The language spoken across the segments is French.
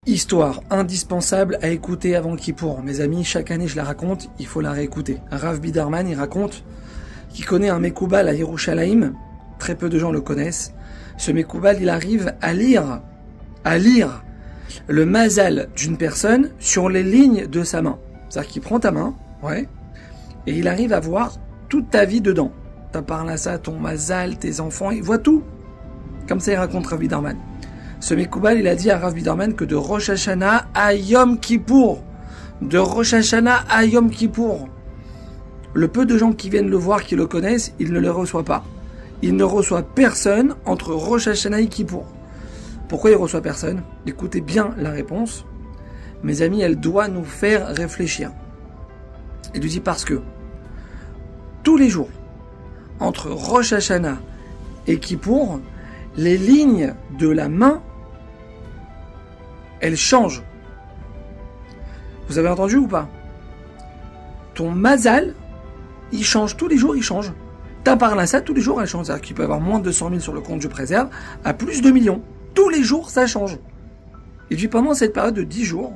Histoire indispensable à écouter avant Kippour. Mes amis, chaque année je la raconte, il faut la réécouter. Rav Biderman, il raconte qu'il connaît un Mekoubal à Yerushalayim. Très peu de gens le connaissent. Ce Mekoubal, il arrive à lire le mazal d'une personne sur les lignes de sa main. C'est-à-dire qu'il prend ta main, ouais, et il arrive à voir toute ta vie dedans. Ta parnassa, ton mazal, tes enfants, il voit tout. Comme ça, il raconte Rav Biderman. Ce Mekoubal, il a dit à Rav Biderman que de Rosh Hashanah à Yom Kippour, le peu de gens qui viennent le voir, qui le connaissent, il ne le reçoit pas. Il ne reçoit personne entre Rosh Hashanah et Kippour. Pourquoi il ne reçoit personne? Écoutez bien la réponse. Mes amis, elle doit nous faire réfléchir. Il lui dit parce que tous les jours, entre Rosh Hashanah et Kippour, les lignes de la main, elles changent. Vous avez entendu ou pas? Ton mazal, il change tous les jours, il change. Ta parnassa, tous les jours, elle change. C'est-à-dire qu'il peut y avoir moins de 100 000 sur le compte je préserve, à plus de millions. Tous les jours, ça change. Et puis pendant cette période de 10 jours,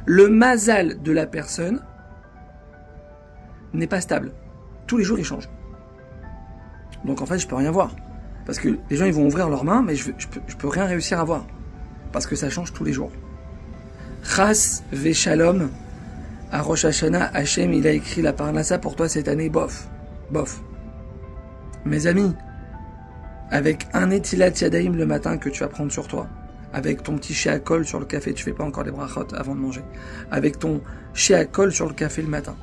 le mazal de la personne n'est pas stable. Tous les jours, il change. Donc en fait, je peux rien voir. Parce que les gens, ils vont ouvrir leurs mains, mais je peux rien réussir à voir. Parce que ça change tous les jours. Chas Veshalom, à Rosh Hashanah, Hachem, il a écrit la parnassa pour toi cette année, bof. Mes amis, avec un Etilat Yadaim le matin que tu vas prendre sur toi, avec ton petit Sheakol sur le café, tu fais pas encore les brachot avant de manger, avec ton Sheakol sur le café le matin,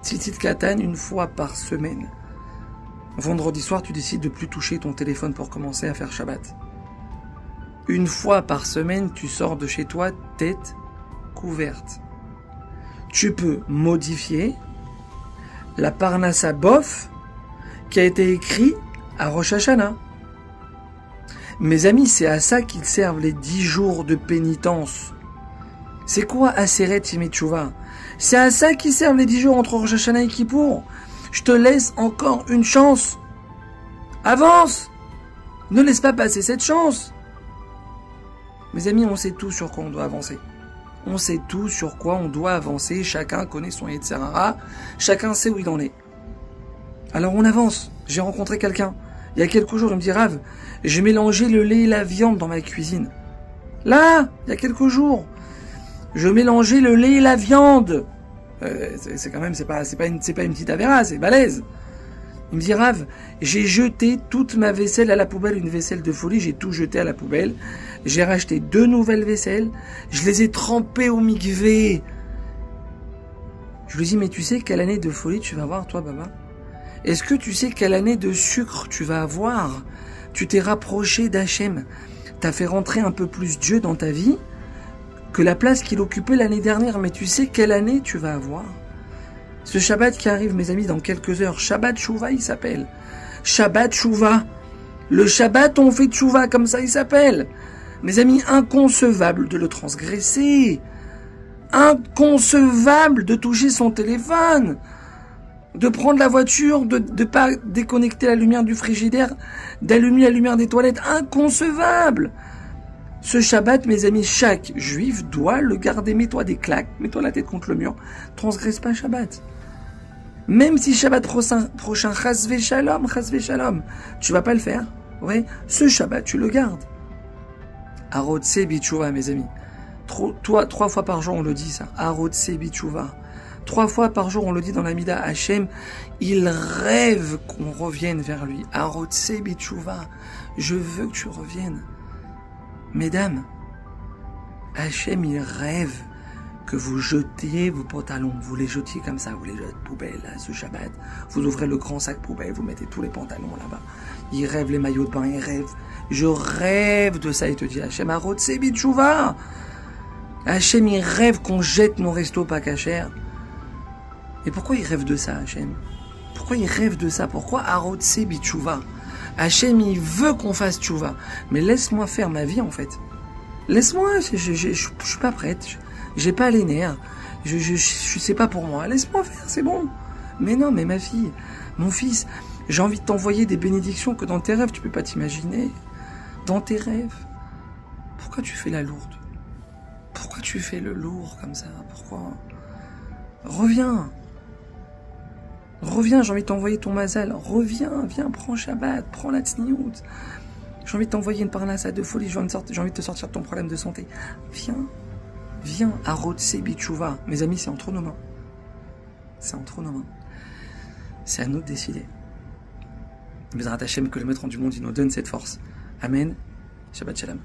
Tzitzit Katan une fois par semaine. Vendredi soir, tu décides de plus toucher ton téléphone pour commencer à faire Shabbat. Une fois par semaine, tu sors de chez toi tête couverte. Tu peux modifier la parnassa bof qui a été écrit à Rosh Hashanah. Mes amis, c'est à ça qu'ils servent les 10 jours de pénitence. C'est quoi Aseret Yemei Teshuvah? C'est à ça qu'ils servent les 10 jours entre Rosh Hashanah et Kippour. Je te laisse encore une chance. Avance! Ne laisse pas passer cette chance. Mes amis, on sait tout sur quoi on doit avancer. On sait tout sur quoi on doit avancer. Chacun connaît son Yetzer Hara. Chacun sait où il en est. Alors on avance. J'ai rencontré quelqu'un. Il y a quelques jours, il me dit, Rav, j'ai mélangé le lait et la viande dans ma cuisine. Là, il y a quelques jours, je mélangeais le lait et la viande. C'est quand même, c'est pas une petite avéra, c'est balèze. Il me dit, Rav, j'ai jeté toute ma vaisselle à la poubelle, une vaisselle de folie, j'ai tout jeté à la poubelle. J'ai racheté 2 nouvelles vaisselles, je les ai trempées au mikvé. Je lui dis, mais tu sais quelle année de folie tu vas avoir, toi, Baba? Est-ce que tu sais quelle année de sucre tu vas avoir? Tu t'es rapproché d'Hachem. T'as fait rentrer un peu plus Dieu dans ta vie que la place qu'il occupait l'année dernière. Mais tu sais quelle année tu vas avoir? Ce Shabbat qui arrive, mes amis, dans quelques heures, Shabbat Shuvah, il s'appelle. Shabbat Shuvah. Le Shabbat, on fait Shuvah, comme ça il s'appelle. Mes amis, inconcevable de le transgresser. Inconcevable de toucher son téléphone. De prendre la voiture, de pas déconnecter la lumière du frigidaire, d'allumer la lumière des toilettes. Inconcevable. Ce Shabbat, mes amis, chaque juif doit le garder. Mets-toi des claques, mets-toi la tête contre le mur. Transgresse pas Shabbat. Même si Shabbat prochain, chas veshalom, tu vas pas le faire. Ouais, ce Shabbat, tu le gardes. Arotse bitchouva, mes amis. 3 fois par jour, on le dit ça. Arotse bitchouva. 3 fois par jour, on le dit dans la Mida. Hachem, il rêve qu'on revienne vers lui. Arotse bitchouva. Je veux que tu reviennes. Mesdames, Hachem, il rêve que vous jetiez vos pantalons. Vous les jetiez comme ça, vous les jetez poubelle, là, ce Shabbat. Vous ouvrez le grand sac poubelle, vous mettez tous les pantalons là-bas. Il rêve les maillots de bain, il rêve. Je rêve de ça, il te dit Hachem, Arotse bitchouva. Hachem, il rêve qu'on jette nos restos pas cachers. Et pourquoi il rêve de ça, Hachem? Pourquoi il rêve de ça? Pourquoi Arotse bitchouva? Hachem, il veut qu'on fasse tchouva. Mais laisse-moi faire ma vie, en fait. Laisse-moi, je suis pas prête. J'ai pas les nerfs. Je sais pas pour moi. Laisse-moi faire, c'est bon. Mais non, mais ma fille, mon fils, j'ai envie de t'envoyer des bénédictions que dans tes rêves, tu peux pas t'imaginer. Dans tes rêves. Pourquoi tu fais la lourde? Pourquoi Pourquoi tu fais le lourd comme ça? Pourquoi? Reviens. Reviens, j'ai envie de t'envoyer ton mazal. Reviens, viens, prends Shabbat, prends la tsniout. J'ai envie de t'envoyer une parnassa de folie, j'ai envie de te sortir de ton problème de santé. Viens, Arotse Bichouva. Mes amis, c'est entre nos mains. C'est entre nos mains. C'est à nous de décider. Bezrat Hashem, que le maître du monde, il nous donne cette force. Amen. Shabbat Shalom.